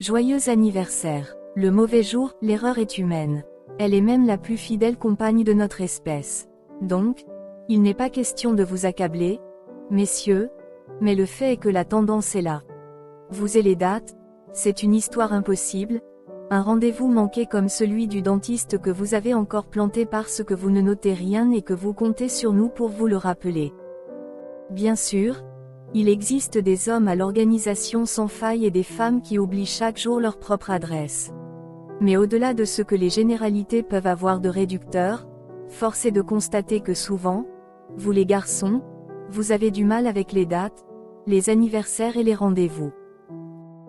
Joyeux anniversaire. Le mauvais jour, l'erreur est humaine. Elle est même la plus fidèle compagne de notre espèce. Donc, il n'est pas question de vous accabler, messieurs, mais le fait est que la tendance est là. Vous et les dates, c'est une histoire impossible, un rendez-vous manqué comme celui du dentiste que vous avez encore planté parce que vous ne notez rien et que vous comptez sur nous pour vous le rappeler. Bien sûr, il existe des hommes à l'organisation sans faille et des femmes qui oublient chaque jour leur propre adresse. Mais au-delà de ce que les généralités peuvent avoir de réducteur, force est de constater que souvent, vous les garçons, vous avez du mal avec les dates, les anniversaires et les rendez-vous.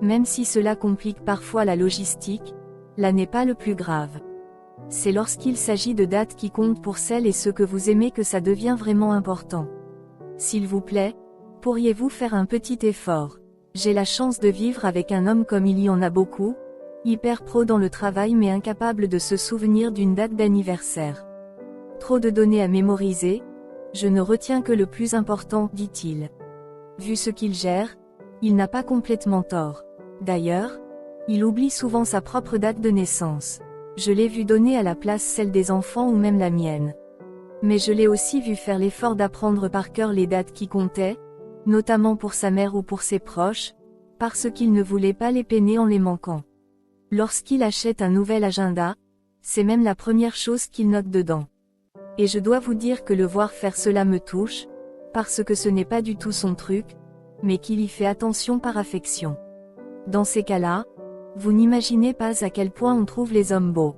Même si cela complique parfois la logistique, là n'est pas le plus grave. C'est lorsqu'il s'agit de dates qui comptent pour celles et ceux que vous aimez que ça devient vraiment important. S'il vous plaît, pourriez-vous faire un petit effort? J'ai la chance de vivre avec un homme comme il y en a beaucoup, hyper pro dans le travail mais incapable de se souvenir d'une date d'anniversaire. Trop de données à mémoriser, je ne retiens que le plus important, dit-il. Vu ce qu'il gère, il n'a pas complètement tort. D'ailleurs, il oublie souvent sa propre date de naissance. Je l'ai vu donner à la place celle des enfants ou même la mienne. Mais je l'ai aussi vu faire l'effort d'apprendre par cœur les dates qui comptaient, notamment pour sa mère ou pour ses proches, parce qu'il ne voulait pas les peiner en les manquant. Lorsqu'il achète un nouvel agenda, c'est même la première chose qu'il note dedans. Et je dois vous dire que le voir faire cela me touche, parce que ce n'est pas du tout son truc, mais qu'il y fait attention par affection. Dans ces cas-là, vous n'imaginez pas à quel point on trouve les hommes beaux.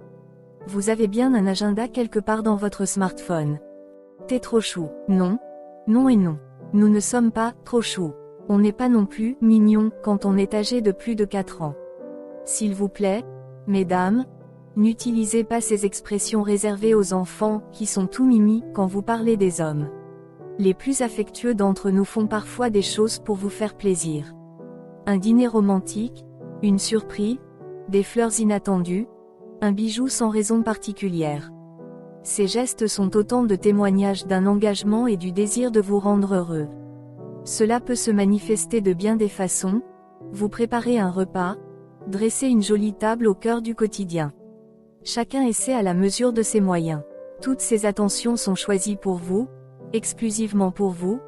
Vous avez bien un agenda quelque part dans votre smartphone. T'es trop chou. Non. Non et non. Nous ne sommes pas trop chou. On n'est pas non plus mignon quand on est âgé de plus de 4 ans. S'il vous plaît, mesdames, n'utilisez pas ces expressions réservées aux enfants qui sont tout mimi quand vous parlez des hommes. Les plus affectueux d'entre nous font parfois des choses pour vous faire plaisir. Un dîner romantique, une surprise, des fleurs inattendues, un bijou sans raison particulière. Ces gestes sont autant de témoignages d'un engagement et du désir de vous rendre heureux. Cela peut se manifester de bien des façons, vous préparez un repas, dressez une jolie table au cœur du quotidien. Chacun essaie à la mesure de ses moyens. Toutes ces attentions sont choisies pour vous, exclusivement pour vous,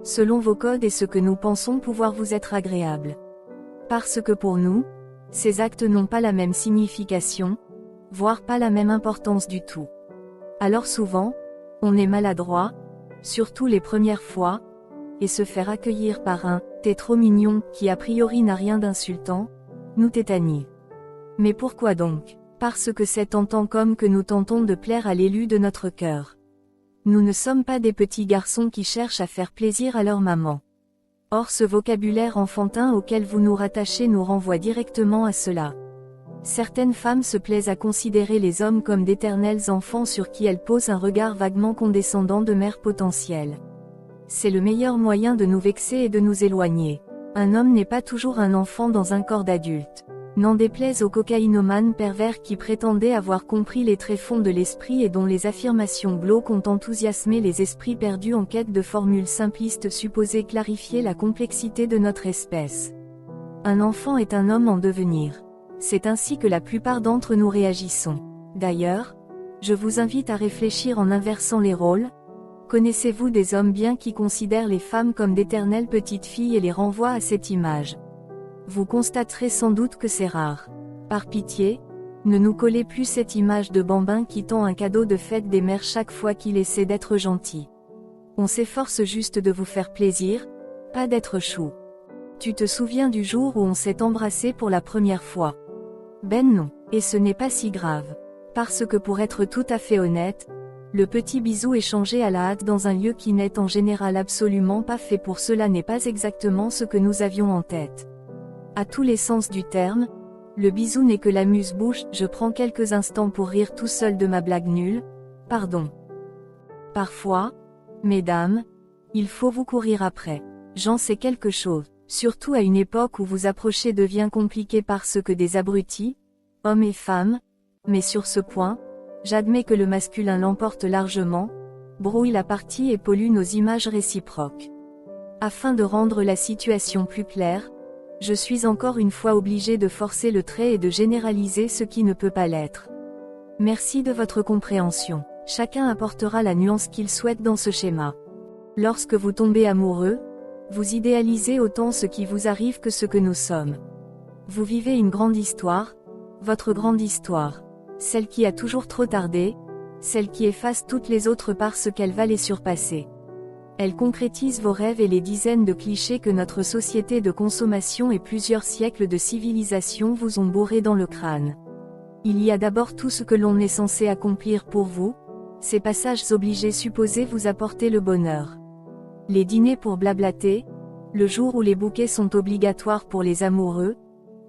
selon vos codes et ce que nous pensons pouvoir vous être agréable. Parce que pour nous, ces actes n'ont pas la même signification, voire pas la même importance du tout. Alors souvent, on est maladroit, surtout les premières fois, et se faire accueillir par un « t'es trop mignon » qui a priori n'a rien d'insultant, nous tétanie. Mais pourquoi donc? Parce que c'est tentant comme que nous tentons de plaire à l'élu de notre cœur. Nous ne sommes pas des petits garçons qui cherchent à faire plaisir à leur maman. Or ce vocabulaire enfantin auquel vous nous rattachez nous renvoie directement à cela. Certaines femmes se plaisent à considérer les hommes comme d'éternels enfants sur qui elles posent un regard vaguement condescendant de mère potentielle. C'est le meilleur moyen de nous vexer et de nous éloigner. Un homme n'est pas toujours un enfant dans un corps d'adulte. N'en déplaise aux cocaïnomanes pervers qui prétendaient avoir compris les tréfonds de l'esprit et dont les affirmations glauques ont enthousiasmé les esprits perdus en quête de formules simplistes supposées clarifier la complexité de notre espèce. Un enfant est un homme en devenir. C'est ainsi que la plupart d'entre nous réagissons. D'ailleurs, je vous invite à réfléchir en inversant les rôles. Connaissez-vous des hommes bien qui considèrent les femmes comme d'éternelles petites filles et les renvoient à cette image? Vous constaterez sans doute que c'est rare. Par pitié, ne nous collez plus cette image de bambin qui tend un cadeau de fête des mères chaque fois qu'il essaie d'être gentil. On s'efforce juste de vous faire plaisir, pas d'être chou. Tu te souviens du jour où on s'est embrassé pour la première fois? Ben non, et ce n'est pas si grave. Parce que pour être tout à fait honnête, le petit bisou échangé à la hâte dans un lieu qui n'est en général absolument pas fait pour cela n'est pas exactement ce que nous avions en tête. À tous les sens du terme, le bisou n'est que l'amuse-bouche, je prends quelques instants pour rire tout seul de ma blague nulle, pardon. Parfois, mesdames, il faut vous courir après. J'en sais quelque chose, surtout à une époque où vous approcher devient compliqué parce que des abrutis, hommes et femmes, mais sur ce point, j'admets que le masculin l'emporte largement, brouille la partie et pollue nos images réciproques. Afin de rendre la situation plus claire, Je suis encore une fois obligé de forcer le trait et de généraliser ce qui ne peut pas l'être. Merci de votre compréhension. Chacun apportera la nuance qu'il souhaite dans ce schéma. Lorsque vous tombez amoureux, vous idéalisez autant ce qui vous arrive que ce que nous sommes. Vous vivez une grande histoire, votre grande histoire, celle qui a toujours trop tardé, celle qui efface toutes les autres parce qu'elle va les surpasser. Elle concrétise vos rêves et les dizaines de clichés que notre société de consommation et plusieurs siècles de civilisation vous ont bourré dans le crâne. Il y a d'abord tout ce que l'on est censé accomplir pour vous, ces passages obligés supposés vous apporter le bonheur. Les dîners pour blablater, le jour où les bouquets sont obligatoires pour les amoureux,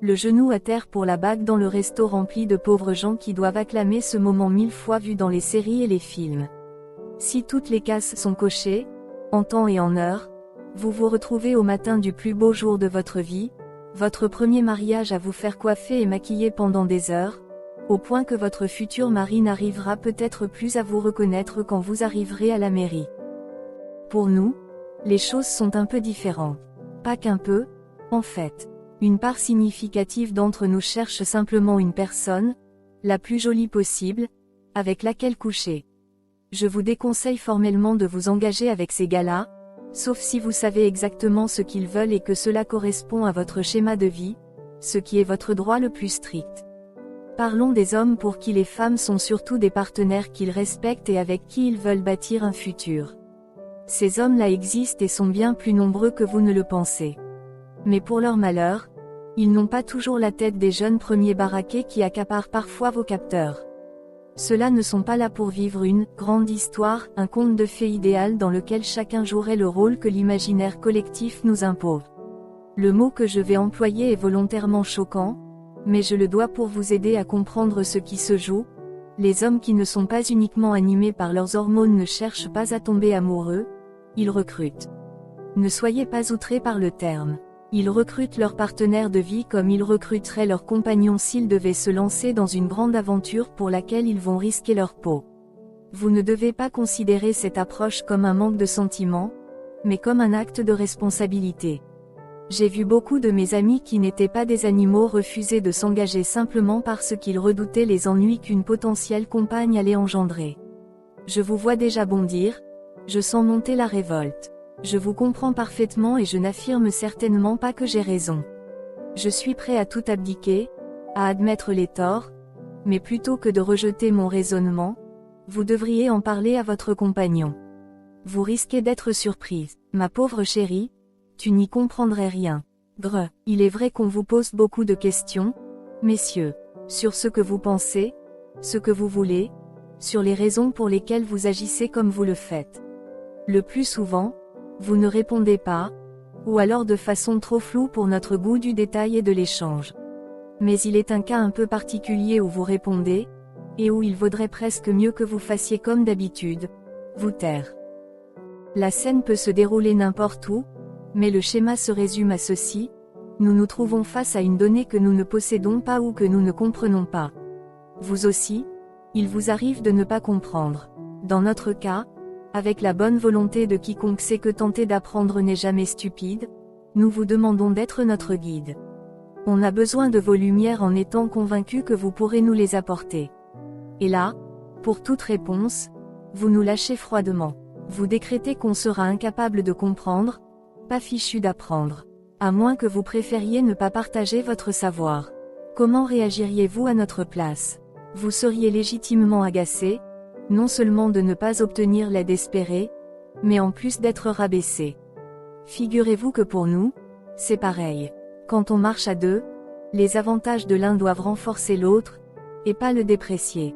le genou à terre pour la bague dans le resto rempli de pauvres gens qui doivent acclamer ce moment 1000 fois vu dans les séries et les films. Si toutes les cases sont cochées, en temps et en heure, vous vous retrouvez au matin du plus beau jour de votre vie, votre premier mariage à vous faire coiffer et maquiller pendant des heures, au point que votre futur mari n'arrivera peut-être plus à vous reconnaître quand vous arriverez à la mairie. Pour nous, les choses sont un peu différentes. Pas qu'un peu, en fait. Une part significative d'entre nous cherche simplement une personne, la plus jolie possible, avec laquelle coucher. Je vous déconseille formellement de vous engager avec ces gars-là, sauf si vous savez exactement ce qu'ils veulent et que cela correspond à votre schéma de vie, ce qui est votre droit le plus strict. Parlons des hommes pour qui les femmes sont surtout des partenaires qu'ils respectent et avec qui ils veulent bâtir un futur. Ces hommes-là existent et sont bien plus nombreux que vous ne le pensez. Mais pour leur malheur, ils n'ont pas toujours la tête des jeunes premiers baraqués qui accaparent parfois vos capteurs. Ceux-là ne sont pas là pour vivre une grande histoire, un conte de fées idéal dans lequel chacun jouerait le rôle que l'imaginaire collectif nous impose. Le mot que je vais employer est volontairement choquant, mais je le dois pour vous aider à comprendre ce qui se joue. Les hommes qui ne sont pas uniquement animés par leurs hormones ne cherchent pas à tomber amoureux, ils recrutent. Ne soyez pas outrés par le terme. Ils recrutent leur partenaire de vie comme ils recruteraient leur compagnon s'ils devaient se lancer dans une grande aventure pour laquelle ils vont risquer leur peau. Vous ne devez pas considérer cette approche comme un manque de sentiment, mais comme un acte de responsabilité. J'ai vu beaucoup de mes amis qui n'étaient pas des animaux refuser de s'engager simplement parce qu'ils redoutaient les ennuis qu'une potentielle compagne allait engendrer. Je vous vois déjà bondir, je sens monter la révolte. Je vous comprends parfaitement et je n'affirme certainement pas que j'ai raison. Je suis prêt à tout abdiquer, à admettre les torts, mais plutôt que de rejeter mon raisonnement, vous devriez en parler à votre compagnon. Vous risquez d'être surprise. Ma pauvre chérie, tu n'y comprendrais rien. Il est vrai qu'on vous pose beaucoup de questions, messieurs, sur ce que vous pensez, ce que vous voulez, sur les raisons pour lesquelles vous agissez comme vous le faites. Le plus souvent, vous ne répondez pas, ou alors de façon trop floue pour notre goût du détail et de l'échange. Mais il est un cas un peu particulier où vous répondez, et où il vaudrait presque mieux que vous fassiez comme d'habitude, vous taire. La scène peut se dérouler n'importe où, mais le schéma se résume à ceci: nous nous trouvons face à une donnée que nous ne possédons pas ou que nous ne comprenons pas. Vous aussi, il vous arrive de ne pas comprendre. Dans notre cas, avec la bonne volonté de quiconque sait que tenter d'apprendre n'est jamais stupide, nous vous demandons d'être notre guide. On a besoin de vos lumières en étant convaincus que vous pourrez nous les apporter. Et là, pour toute réponse, vous nous lâchez froidement. Vous décrétez qu'on sera incapable de comprendre, pas fichu d'apprendre. À moins que vous préfériez ne pas partager votre savoir. Comment réagiriez-vous à notre place? Vous seriez légitimement agacé, non seulement de ne pas obtenir l'aide espérée, mais en plus d'être rabaissé. Figurez-vous que pour nous, c'est pareil. Quand on marche à deux, les avantages de l'un doivent renforcer l'autre, et pas le déprécier.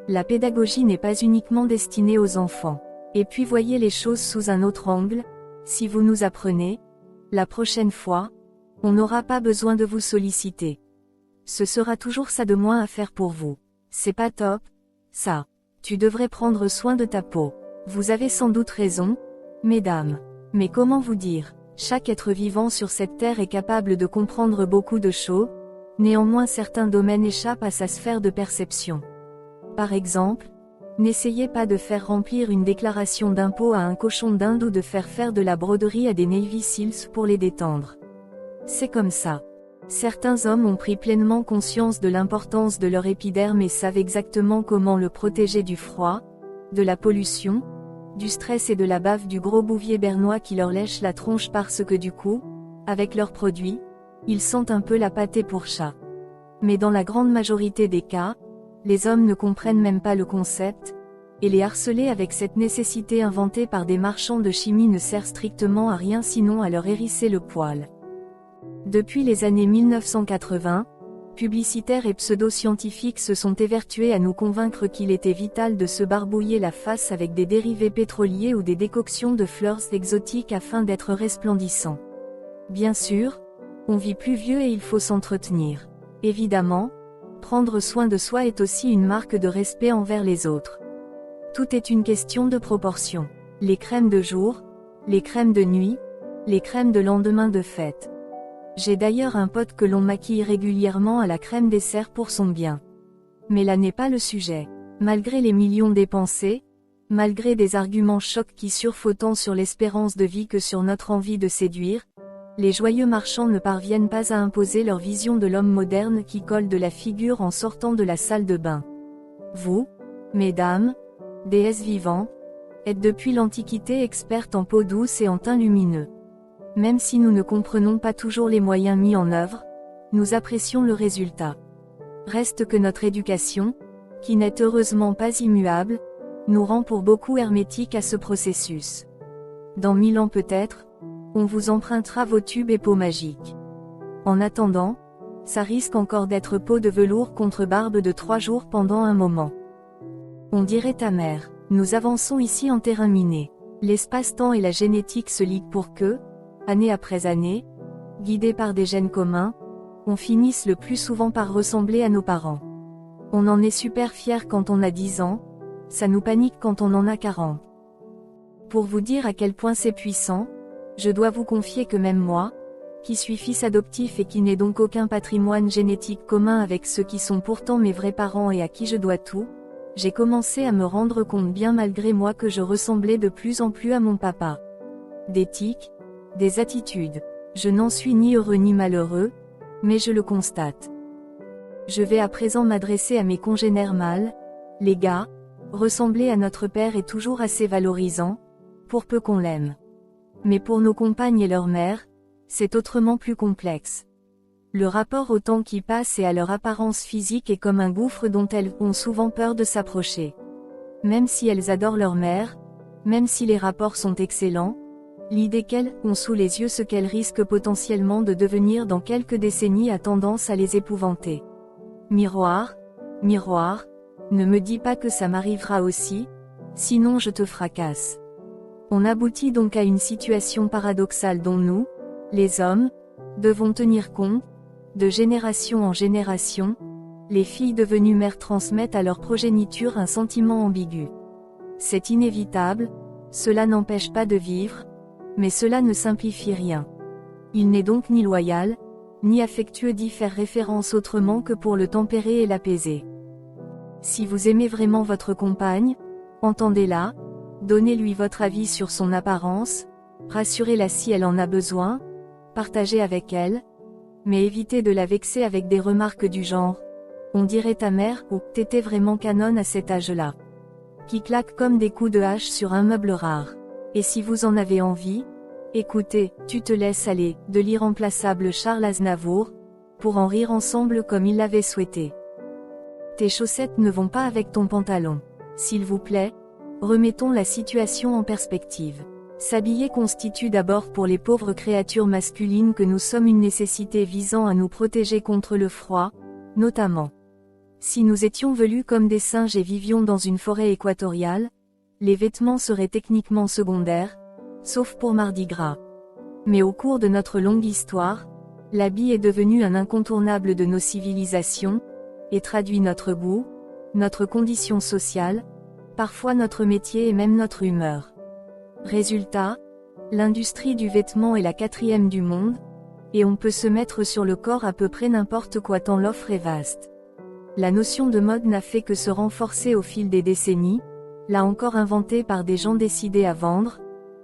La pédagogie n'est pas uniquement destinée aux enfants. Et puis voyez les choses sous un autre angle, si vous nous apprenez, la prochaine fois, on n'aura pas besoin de vous solliciter. Ce sera toujours ça de moins à faire pour vous. C'est pas top, ça. Tu devrais prendre soin de ta peau. Vous avez sans doute raison, mesdames. Mais comment vous dire, chaque être vivant sur cette terre est capable de comprendre beaucoup de choses, néanmoins certains domaines échappent à sa sphère de perception. Par exemple, n'essayez pas de faire remplir une déclaration d'impôt à un cochon d'Inde ou de faire de la broderie à des Navy Seals pour les détendre. C'est comme ça. Certains hommes ont pris pleinement conscience de l'importance de leur épiderme et savent exactement comment le protéger du froid, de la pollution, du stress et de la bave du gros bouvier bernois qui leur lèche la tronche parce que du coup, avec leurs produits, ils sentent un peu la pâtée pour chat. Mais dans la grande majorité des cas, les hommes ne comprennent même pas le concept, et les harceler avec cette nécessité inventée par des marchands de chimie ne sert strictement à rien sinon à leur hérisser le poil. Depuis les années 1980, publicitaires et pseudo-scientifiques se sont évertués à nous convaincre qu'il était vital de se barbouiller la face avec des dérivés pétroliers ou des décoctions de fleurs exotiques afin d'être resplendissant. Bien sûr, on vit plus vieux et il faut s'entretenir. Évidemment, prendre soin de soi est aussi une marque de respect envers les autres. Tout est une question de proportion. Les crèmes de jour, les crèmes de nuit, les crèmes de lendemain de fête. J'ai d'ailleurs un pote que l'on maquille régulièrement à la crème dessert pour son bien. Mais là n'est pas le sujet. Malgré les millions dépensés, malgré des arguments chocs qui surfent autant sur l'espérance de vie que sur notre envie de séduire, les joyeux marchands ne parviennent pas à imposer leur vision de l'homme moderne qui colle de la figure en sortant de la salle de bain. Vous, mesdames, déesses vivantes, êtes depuis l'Antiquité expertes en peau douce et en teint lumineux. Même si nous ne comprenons pas toujours les moyens mis en œuvre, nous apprécions le résultat. Reste que notre éducation, qui n'est heureusement pas immuable, nous rend pour beaucoup hermétiques à ce processus. Dans 1000 ans peut-être, on vous empruntera vos tubes et peaux magiques. En attendant, ça risque encore d'être peau de velours contre barbe de 3 jours pendant un moment. On dirait ta mère, nous avançons ici en terrain miné. L'espace-temps et la génétique se liguent pour que, année après année, guidés par des gènes communs, on finisse le plus souvent par ressembler à nos parents. On en est super fier quand on a 10 ans, ça nous panique quand on en a 40. Pour vous dire à quel point c'est puissant, je dois vous confier que même moi, qui suis fils adoptif et qui n'ai donc aucun patrimoine génétique commun avec ceux qui sont pourtant mes vrais parents et à qui je dois tout, j'ai commencé à me rendre compte bien malgré moi que je ressemblais de plus en plus à mon papa. Des tics, des attitudes. Je n'en suis ni heureux ni malheureux, mais je le constate. Je vais à présent m'adresser à mes congénères mâles. Les gars, ressembler à notre père est toujours assez valorisant, pour peu qu'on l'aime. Mais pour nos compagnes et leurs mères, c'est autrement plus complexe. Le rapport au temps qui passe et à leur apparence physique est comme un gouffre dont elles ont souvent peur de s'approcher. Même si elles adorent leur mère, même si les rapports sont excellents, l'idée qu'elles ont sous les yeux ce qu'elles risquent potentiellement de devenir dans quelques décennies a tendance à les épouvanter. Miroir, miroir, ne me dis pas que ça m'arrivera aussi, sinon je te fracasse. On aboutit donc à une situation paradoxale dont nous, les hommes, devons tenir compte, de génération en génération, les filles devenues mères transmettent à leur progéniture un sentiment ambigu. C'est inévitable, cela n'empêche pas de vivre, mais cela ne simplifie rien. Il n'est donc ni loyal, ni affectueux d'y faire référence autrement que pour le tempérer et l'apaiser. Si vous aimez vraiment votre compagne, entendez-la, donnez-lui votre avis sur son apparence, rassurez-la si elle en a besoin, partagez avec elle, mais évitez de la vexer avec des remarques du genre « On dirait ta mère » ou « T'étais vraiment canonne à cet âge-là » qui claquent comme des coups de hache sur un meuble rare. Et si vous en avez envie, écoutez « Tu te laisses aller » de l'irremplaçable Charles Aznavour, pour en rire ensemble comme il l'avait souhaité. Tes chaussettes ne vont pas avec ton pantalon. S'il vous plaît, remettons la situation en perspective. S'habiller constitue d'abord pour les pauvres créatures masculines que nous sommes une nécessité visant à nous protéger contre le froid, notamment. Si nous étions velus comme des singes et vivions dans une forêt équatoriale, les vêtements seraient techniquement secondaires, sauf pour Mardi Gras. Mais au cours de notre longue histoire, l'habit est devenu un incontournable de nos civilisations, et traduit notre goût, notre condition sociale, parfois notre métier et même notre humeur. Résultat, l'industrie du vêtement est la 4e du monde, et on peut se mettre sur le corps à peu près n'importe quoi tant l'offre est vaste. La notion de mode n'a fait que se renforcer au fil des décennies, là encore inventée par des gens décidés à vendre,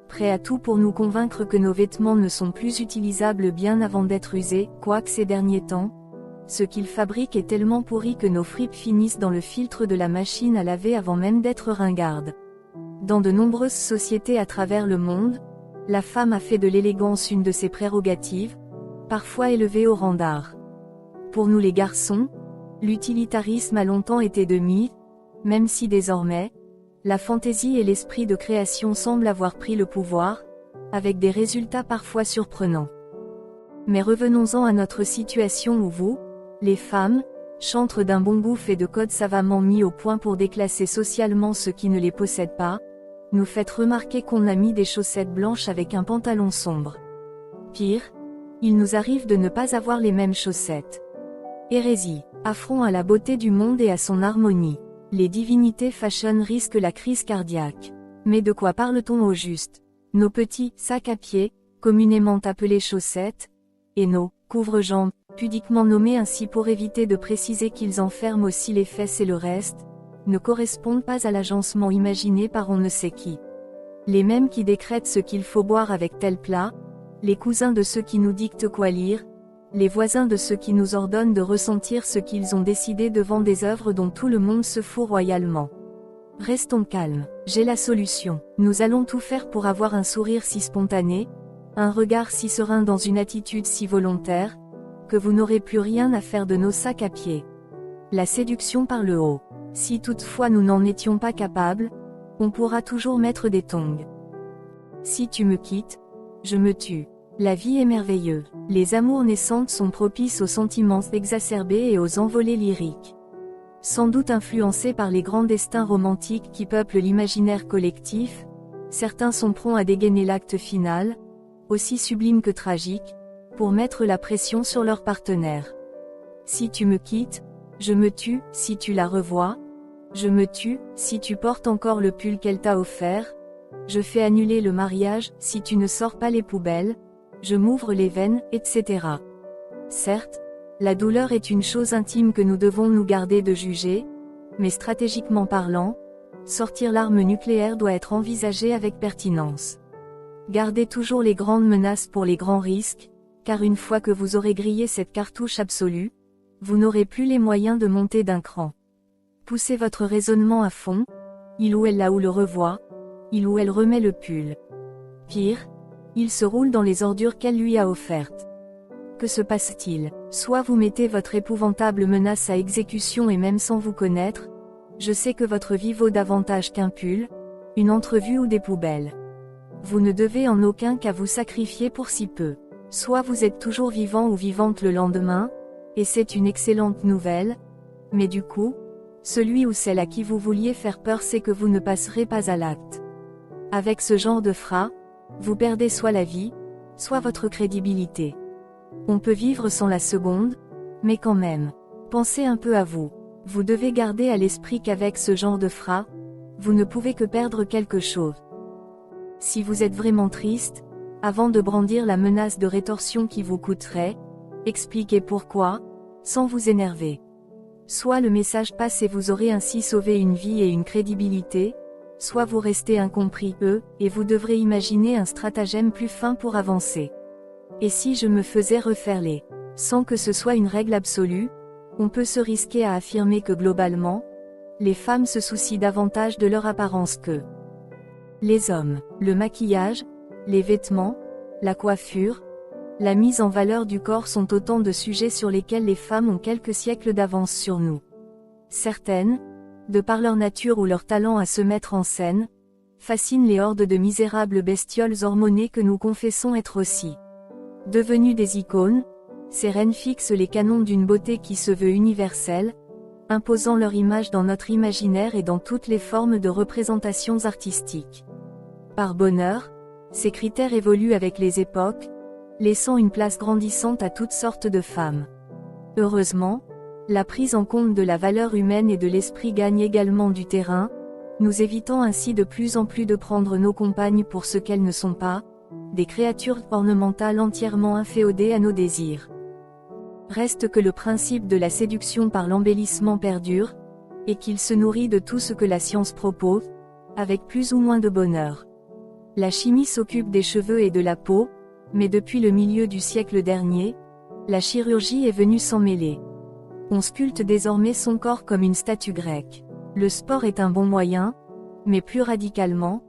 prêt à tout pour nous convaincre que nos vêtements ne sont plus utilisables bien avant d'être usés, quoique ces derniers temps, ce qu'ils fabriquent est tellement pourri que nos fripes finissent dans le filtre de la machine à laver avant même d'être ringardes. Dans de nombreuses sociétés à travers le monde, la femme a fait de l'élégance une de ses prérogatives, parfois élevée au rang d'art. Pour nous les garçons, l'utilitarisme a longtemps été de mise, même si désormais, la fantaisie et l'esprit de création semblent avoir pris le pouvoir, avec des résultats parfois surprenants. Mais revenons-en à notre situation où vous, les femmes, chantres d'un bon goût et de codes savamment mis au point pour déclasser socialement ceux qui ne les possèdent pas, nous faites remarquer qu'on a mis des chaussettes blanches avec un pantalon sombre. Pire, il nous arrive de ne pas avoir les mêmes chaussettes. Hérésie, affront à la beauté du monde et à son harmonie. Les divinités fashion risquent la crise cardiaque. Mais de quoi parle-t-on au juste? Nos petits sacs à pied, communément appelés chaussettes, et nos couvre-jambes, pudiquement nommés ainsi pour éviter de préciser qu'ils enferment aussi les fesses et le reste, ne correspondent pas à l'agencement imaginé par on ne sait qui. Les mêmes qui décrètent ce qu'il faut boire avec tel plat, les cousins de ceux qui nous dictent quoi lire, les voisins de ceux qui nous ordonnent de ressentir ce qu'ils ont décidé devant des œuvres dont tout le monde se fout royalement. Restons calmes, j'ai la solution. Nous allons tout faire pour avoir un sourire si spontané, un regard si serein dans une attitude si volontaire, que vous n'aurez plus rien à faire de nos sacs à pied. La séduction par le haut. Si toutefois nous n'en étions pas capables, on pourra toujours mettre des tongs. Si tu me quittes, je me tue. La vie est merveilleuse. Les amours naissantes sont propices aux sentiments exacerbés et aux envolées lyriques. Sans doute influencés par les grands destins romantiques qui peuplent l'imaginaire collectif, certains sont prompts à dégainer l'acte final, aussi sublime que tragique, pour mettre la pression sur leur partenaire. Si tu me quittes, je me tue. Si tu la revois, je me tue. Si tu portes encore le pull qu'elle t'a offert, je fais annuler le mariage. Si tu ne sors pas les poubelles, je m'ouvre les veines, etc. Certes, la douleur est une chose intime que nous devons nous garder de juger, mais stratégiquement parlant, sortir l'arme nucléaire doit être envisagé avec pertinence. Gardez toujours les grandes menaces pour les grands risques, car une fois que vous aurez grillé cette cartouche absolue, vous n'aurez plus les moyens de monter d'un cran. Poussez votre raisonnement à fond, il ou elle là où le revoit, il ou elle remet le pull. Pire, il se roule dans les ordures qu'elle lui a offertes. Que se passe-t-il? Soit vous mettez votre épouvantable menace à exécution et même sans vous connaître, je sais que votre vie vaut davantage qu'un pull, une entrevue ou des poubelles. Vous ne devez en aucun cas vous sacrifier pour si peu. Soit vous êtes toujours vivant ou vivante le lendemain, et c'est une excellente nouvelle, mais du coup, celui ou celle à qui vous vouliez faire peur sait que vous ne passerez pas à l'acte. Avec ce genre de frein, vous perdez soit la vie, soit votre crédibilité. On peut vivre sans la seconde, mais quand même, pensez un peu à vous. Vous devez garder à l'esprit qu'avec ce genre de frein, vous ne pouvez que perdre quelque chose. Si vous êtes vraiment triste, avant de brandir la menace de rétorsion qui vous coûterait, expliquez pourquoi, sans vous énerver. Soit le message passe et vous aurez ainsi sauvé une vie et une crédibilité, soit vous restez incompris, et vous devrez imaginer un stratagème plus fin pour avancer. Et si je me faisais refaire sans que ce soit une règle absolue, on peut se risquer à affirmer que globalement, les femmes se soucient davantage de leur apparence que les hommes. Le maquillage, les vêtements, la coiffure, la mise en valeur du corps sont autant de sujets sur lesquels les femmes ont quelques siècles d'avance sur nous. Certaines, de par leur nature ou leur talent à se mettre en scène, fascinent les hordes de misérables bestioles hormonées que nous confessons être aussi. Devenues des icônes, ces reines fixent les canons d'une beauté qui se veut universelle, imposant leur image dans notre imaginaire et dans toutes les formes de représentations artistiques. Par bonheur, ces critères évoluent avec les époques, laissant une place grandissante à toutes sortes de femmes. Heureusement, la prise en compte de la valeur humaine et de l'esprit gagne également du terrain, nous évitant ainsi de plus en plus de prendre nos compagnes pour ce qu'elles ne sont pas, des créatures ornementales entièrement inféodées à nos désirs. Reste que le principe de la séduction par l'embellissement perdure, et qu'il se nourrit de tout ce que la science propose, avec plus ou moins de bonheur. La chimie s'occupe des cheveux et de la peau, mais depuis le milieu du siècle dernier, la chirurgie est venue s'en mêler. On sculpte désormais son corps comme une statue grecque. Le sport est un bon moyen, mais plus radicalement,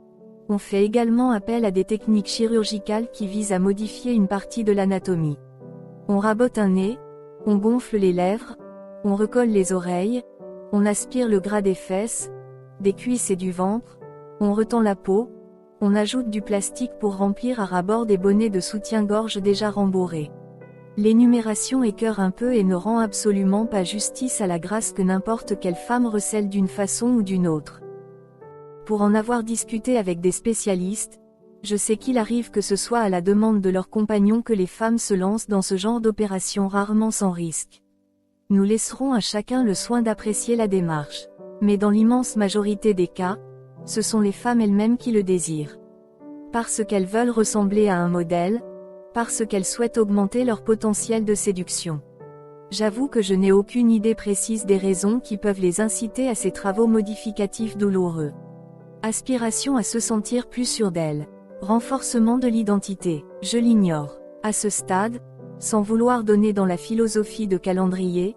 on fait également appel à des techniques chirurgicales qui visent à modifier une partie de l'anatomie. On rabote un nez, on gonfle les lèvres, on recolle les oreilles, on aspire le gras des fesses, des cuisses et du ventre, on retend la peau, on ajoute du plastique pour remplir à ras-bord des bonnets de soutien-gorge déjà rembourrés. L'énumération écœure un peu et ne rend absolument pas justice à la grâce que n'importe quelle femme recèle d'une façon ou d'une autre. Pour en avoir discuté avec des spécialistes, je sais qu'il arrive que ce soit à la demande de leurs compagnons que les femmes se lancent dans ce genre d'opération rarement sans risque. Nous laisserons à chacun le soin d'apprécier la démarche. Mais dans l'immense majorité des cas, ce sont les femmes elles-mêmes qui le désirent. Parce qu'elles veulent ressembler à un modèle, parce qu'elles souhaitent augmenter leur potentiel de séduction. J'avoue que je n'ai aucune idée précise des raisons qui peuvent les inciter à ces travaux modificatifs douloureux. Aspiration à se sentir plus sûre d'elle. Renforcement de l'identité. Je l'ignore. À ce stade, sans vouloir donner dans la philosophie de calendrier,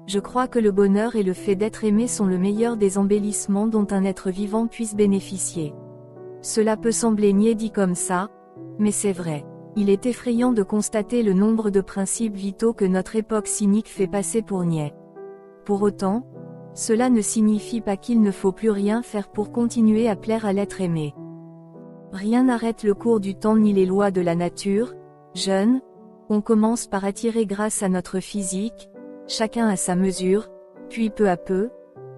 je crois que le bonheur et le fait d'être aimé sont le meilleur des embellissements dont un être vivant puisse bénéficier. Cela peut sembler niais dit comme ça, mais c'est vrai. Il est effrayant de constater le nombre de principes vitaux que notre époque cynique fait passer pour niais. Pour autant, cela ne signifie pas qu'il ne faut plus rien faire pour continuer à plaire à l'être aimé. Rien n'arrête le cours du temps ni les lois de la nature. Jeune, on commence par attirer grâce à notre physique, chacun à sa mesure, puis peu à peu,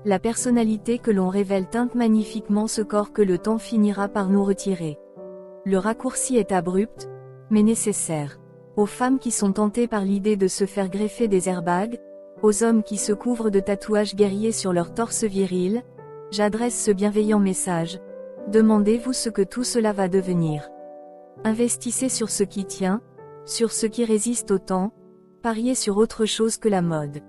la personnalité que l'on révèle teinte magnifiquement ce corps que le temps finira par nous retirer. Le raccourci est abrupt, mais nécessaire. Aux femmes qui sont tentées par l'idée de se faire greffer des airbags, aux hommes qui se couvrent de tatouages guerriers sur leur torse viril, j'adresse ce bienveillant message. Demandez-vous ce que tout cela va devenir. Investissez sur ce qui tient, sur ce qui résiste au temps, pariez sur autre chose que la mode.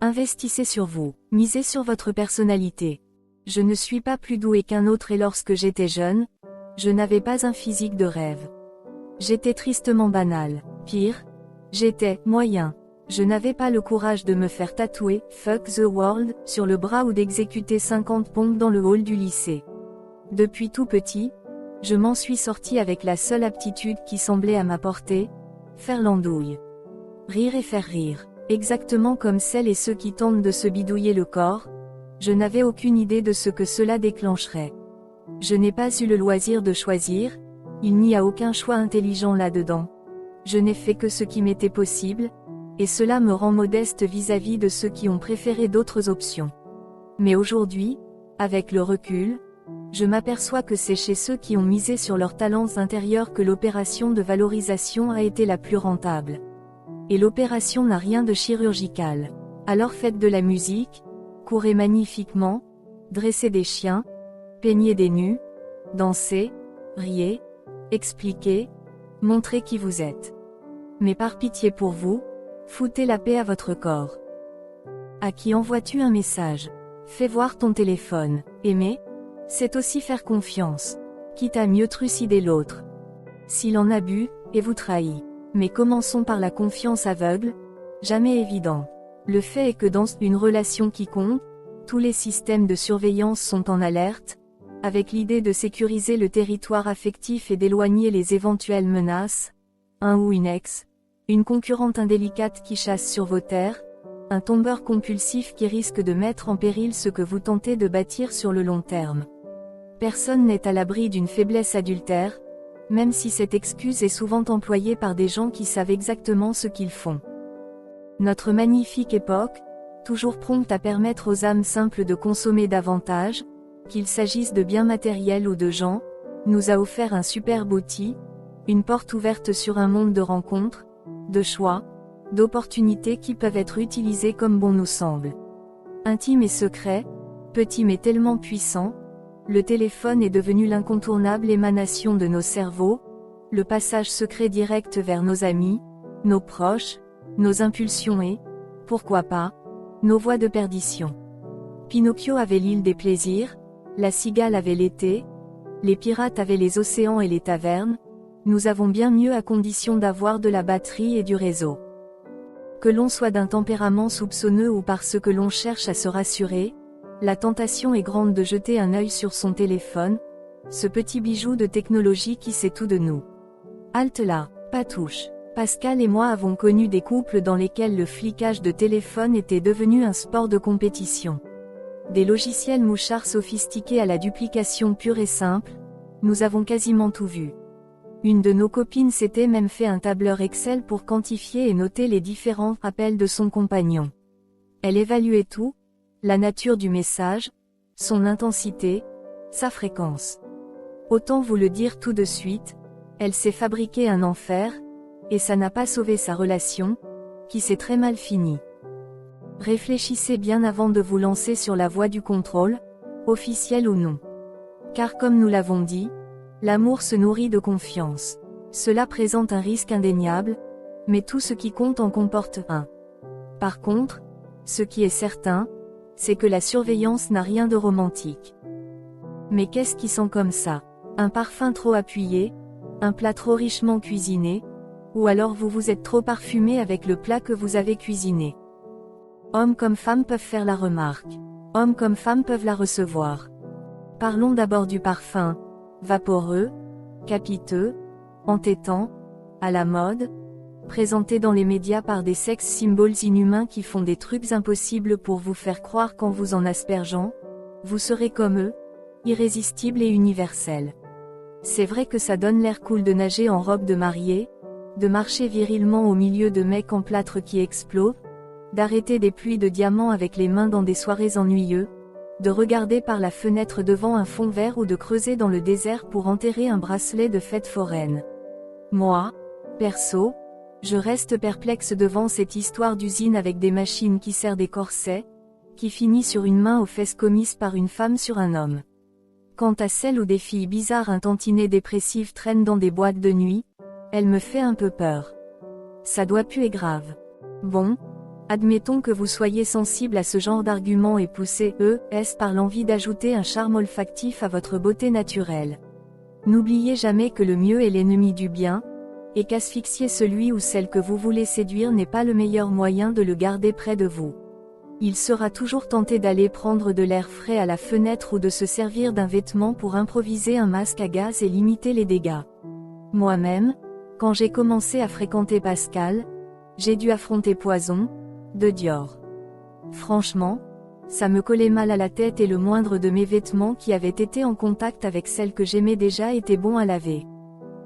Investissez sur vous, misez sur votre personnalité. Je ne suis pas plus doué qu'un autre et lorsque j'étais jeune, je n'avais pas un physique de rêve. J'étais tristement banal. Pire, j'étais moyen. Je n'avais pas le courage de me faire tatouer « Fuck the world » sur le bras ou d'exécuter 50 pompes dans le hall du lycée. Depuis tout petit, je m'en suis sorti avec la seule aptitude qui semblait à ma portée, faire l'andouille. Rire et faire rire. Exactement comme celles et ceux qui tentent de se bidouiller le corps, je n'avais aucune idée de ce que cela déclencherait. Je n'ai pas eu le loisir de choisir, il n'y a aucun choix intelligent là-dedans. Je n'ai fait que ce qui m'était possible, et cela me rend modeste vis-à-vis de ceux qui ont préféré d'autres options. Mais aujourd'hui, avec le recul, je m'aperçois que c'est chez ceux qui ont misé sur leurs talents intérieurs que l'opération de valorisation a été la plus rentable. Et l'opération n'a rien de chirurgical. Alors faites de la musique, courez magnifiquement, dressez des chiens, peignez des nus, dansez, riez, expliquez, montrez qui vous êtes. Mais par pitié pour vous, foutez la paix à votre corps. À qui envoies-tu un message? Fais voir ton téléphone. Aimer, c'est aussi faire confiance, quitte à mieux trucider l'autre. S'il en a bu, et vous trahit. Mais commençons par la confiance aveugle, jamais évidente. Le fait est que dans une relation qui compte, tous les systèmes de surveillance sont en alerte, avec l'idée de sécuriser le territoire affectif et d'éloigner les éventuelles menaces, un ou une ex, une concurrente indélicate qui chasse sur vos terres, un tombeur compulsif qui risque de mettre en péril ce que vous tentez de bâtir sur le long terme. Personne n'est à l'abri d'une faiblesse adultère, même si cette excuse est souvent employée par des gens qui savent exactement ce qu'ils font. Notre magnifique époque, toujours prompte à permettre aux âmes simples de consommer davantage, qu'il s'agisse de biens matériels ou de gens, nous a offert un superbe outil, une porte ouverte sur un monde de rencontres, de choix, d'opportunités qui peuvent être utilisées comme bon nous semble. Intime et secret, petit mais tellement puissant, le téléphone est devenu l'incontournable émanation de nos cerveaux, le passage secret direct vers nos amis, nos proches, nos impulsions et, pourquoi pas, nos voies de perdition. Pinocchio avait l'île des plaisirs, la cigale avait l'été, Les pirates avaient les océans et les tavernes, nous avons bien mieux à condition d'avoir de la batterie et du réseau. Que l'on soit d'un tempérament soupçonneux ou parce que l'on cherche à se rassurer, la tentation est grande de jeter un œil sur son téléphone, ce petit bijou de technologie qui sait tout de nous. Halte là, Patouche. Pascal et moi avons connu des couples dans lesquels le flicage de téléphone était devenu un sport de compétition. Des logiciels mouchards sophistiqués à la duplication pure et simple, nous avons quasiment tout vu. Une de nos copines s'était même fait un tableur Excel pour quantifier et noter les différents appels de son compagnon. Elle évaluait tout, la nature du message, son intensité, sa fréquence. Autant vous le dire tout de suite, elle s'est fabriqué un enfer, et ça n'a pas sauvé sa relation, qui s'est très mal finie. Réfléchissez bien avant de vous lancer sur la voie du contrôle, officiel ou non. Car comme nous l'avons dit, l'amour se nourrit de confiance. Cela présente un risque indéniable, mais tout ce qui compte en comporte un. Par contre, ce qui est certain, c'est que la surveillance n'a rien de romantique. Mais qu'est-ce qui sent comme ça? Un parfum trop appuyé, un plat trop richement cuisiné, ou alors vous vous êtes trop parfumé avec le plat que vous avez cuisiné. Hommes comme femmes peuvent faire la remarque. Hommes comme femmes peuvent la recevoir. Parlons d'abord du parfum. Vaporeux, capiteux, entêtant, à la mode, présenté dans les médias par des sex symboles inhumains qui font des trucs impossibles pour vous faire croire qu'en vous en aspergeant, vous serez comme eux, irrésistible et universel. C'est vrai que ça donne l'air cool de nager en robe de mariée, de marcher virilement au milieu de mecs en plâtre qui explosent, d'arrêter des pluies de diamants avec les mains dans des soirées ennuyeuses, de regarder par la fenêtre devant un fond vert ou de creuser dans le désert pour enterrer un bracelet de fête foraine. Moi, perso, je reste perplexe devant cette histoire d'usine avec des machines qui serrent des corsets, qui finit sur une main aux fesses commises par une femme sur un homme. Quant à celle où des filles bizarres intantinées dépressives traînent dans des boîtes de nuit, elle me fait un peu peur. Ça doit puer grave. Bon, admettons que vous soyez sensible à ce genre d'arguments et poussé, par l'envie d'ajouter un charme olfactif à votre beauté naturelle. N'oubliez jamais que le mieux est l'ennemi du bien, et qu'asphyxier celui ou celle que vous voulez séduire n'est pas le meilleur moyen de le garder près de vous. Il sera toujours tenté d'aller prendre de l'air frais à la fenêtre ou de se servir d'un vêtement pour improviser un masque à gaz et limiter les dégâts. Moi-même, quand j'ai commencé à fréquenter Pascal, j'ai dû affronter Poison, de Dior. Franchement, ça me collait mal à la tête et le moindre de mes vêtements qui avaient été en contact avec celle que j'aimais déjà était bon à laver.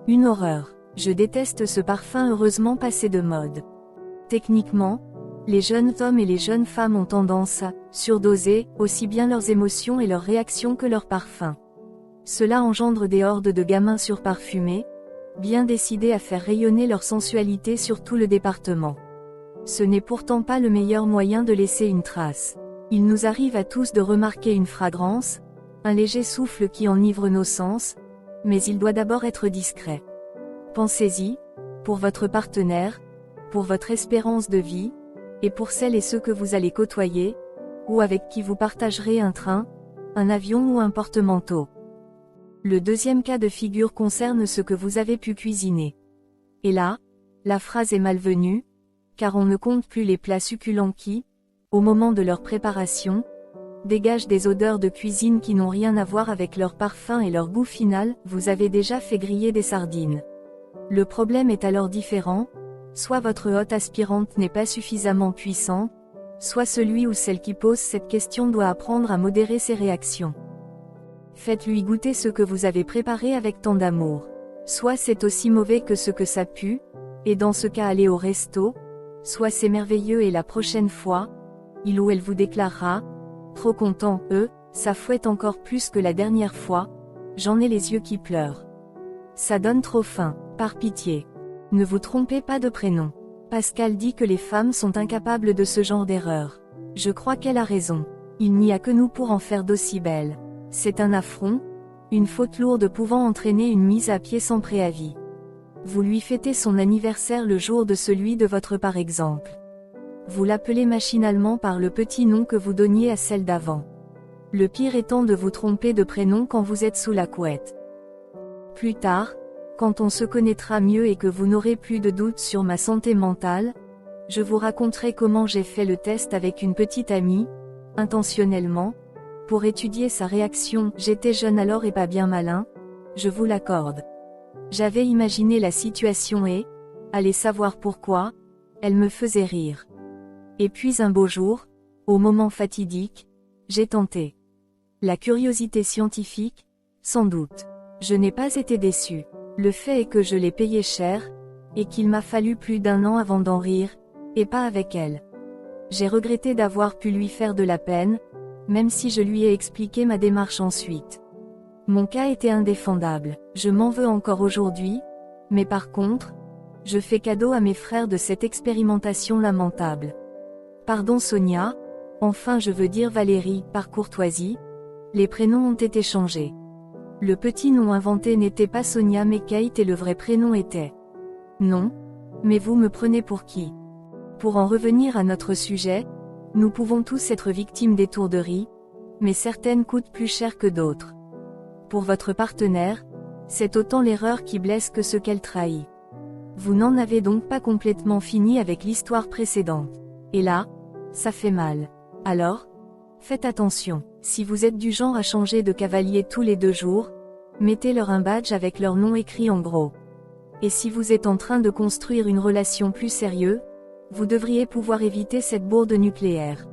Une horreur. Je déteste ce parfum heureusement passé de mode. Techniquement, les jeunes hommes et les jeunes femmes ont tendance à surdoser aussi bien leurs émotions et leurs réactions que leurs parfums. Cela engendre des hordes de gamins surparfumés, bien décidés à faire rayonner leur sensualité sur tout le département. Ce n'est pourtant pas le meilleur moyen de laisser une trace. Il nous arrive à tous de remarquer une fragrance, un léger souffle qui enivre nos sens, mais il doit d'abord être discret. Pensez-y, pour votre partenaire, pour votre espérance de vie, et pour celles et ceux que vous allez côtoyer, ou avec qui vous partagerez un train, un avion ou un porte-manteau. Le deuxième cas de figure concerne ce que vous avez pu cuisiner. Et là, la phrase est malvenue, car on ne compte plus les plats succulents qui, au moment de leur préparation, dégagent des odeurs de cuisine qui n'ont rien à voir avec leur parfum et leur goût final. Vous avez déjà fait griller des sardines. Le problème est alors différent, soit votre hotte aspirante n'est pas suffisamment puissante, soit celui ou celle qui pose cette question doit apprendre à modérer ses réactions. Faites-lui goûter ce que vous avez préparé avec tant d'amour. Soit c'est aussi mauvais que ce que ça pue, et dans ce cas allez au resto, soit c'est merveilleux et la prochaine fois, il ou elle vous déclarera, trop content, ça fouette encore plus que la dernière fois, j'en ai les yeux qui pleurent. Ça donne trop faim, par pitié. Ne vous trompez pas de prénom. Pascal dit que les femmes sont incapables de ce genre d'erreur. Je crois qu'elle a raison. Il n'y a que nous pour en faire d'aussi belles. C'est un affront, une faute lourde pouvant entraîner une mise à pied sans préavis. Vous lui fêtez son anniversaire le jour de celui de votre par exemple. Vous l'appelez machinalement par le petit nom que vous donniez à celle d'avant. Le pire étant de vous tromper de prénom quand vous êtes sous la couette. Plus tard, quand on se connaîtra mieux et que vous n'aurez plus de doutes sur ma santé mentale, je vous raconterai comment j'ai fait le test avec une petite amie, intentionnellement, pour étudier sa réaction. J'étais jeune alors et pas bien malin, je vous l'accorde. J'avais imaginé la situation et, allez savoir pourquoi, elle me faisait rire. Et puis un beau jour, au moment fatidique, j'ai tenté. La curiosité scientifique, sans doute. Je n'ai pas été déçu. Le fait est que je l'ai payé cher, et qu'il m'a fallu plus d'1 an avant d'en rire, et pas avec elle. J'ai regretté d'avoir pu lui faire de la peine, même si je lui ai expliqué ma démarche ensuite. Mon cas était indéfendable, je m'en veux encore aujourd'hui, mais par contre, je fais cadeau à mes frères de cette expérimentation lamentable. Pardon Sonia, enfin je veux dire Valérie, par courtoisie, les prénoms ont été changés. Le petit nom inventé n'était pas Sonia mais Kate et le vrai prénom était. Non, mais vous me prenez pour qui? Pour en revenir à notre sujet, nous pouvons tous être victimes d'étourderies, mais certaines coûtent plus cher que d'autres. Pour votre partenaire, c'est autant l'erreur qui blesse que ce qu'elle trahit. Vous n'en avez donc pas complètement fini avec l'histoire précédente. Et là, ça fait mal. Alors, faites attention, si vous êtes du genre à changer de cavalier tous les 2 jours, mettez-leur un badge avec leur nom écrit en gros. Et si vous êtes en train de construire une relation plus sérieuse, vous devriez pouvoir éviter cette bourde nucléaire.